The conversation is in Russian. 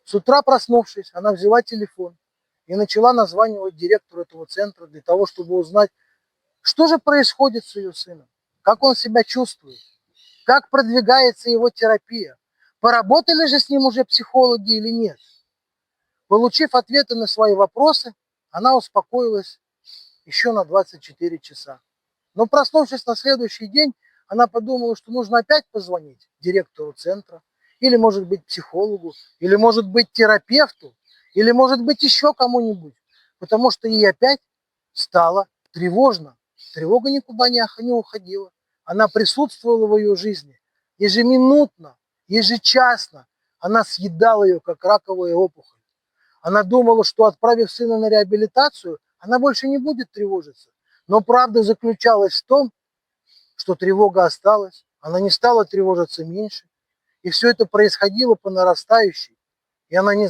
С утра проснувшись, она взяла телефон и начала названивать директору этого центра для того, чтобы узнать, что же происходит с ее сыном, как он себя чувствует, как продвигается его терапия, поработали же с ним уже психологи или нет. Получив ответы на свои вопросы, она успокоилась еще на 24 часа. Но проснувшись на следующий день, она подумала, что нужно опять позвонить директору центра, или, может быть, психологу, или, может быть, терапевту, или, может быть, еще кому-нибудь, потому что ей опять стало тревожно. Тревога никуда не уходила. Она присутствовала в ее жизни ежеминутно, ежечасно. Она съедала ее, как раковая опухоль. Она думала, что, отправив сына на реабилитацию, она больше не будет тревожиться. Но правда заключалась в том, что тревога осталась, она не стала тревожиться меньше. И все это происходило по нарастающей. И она не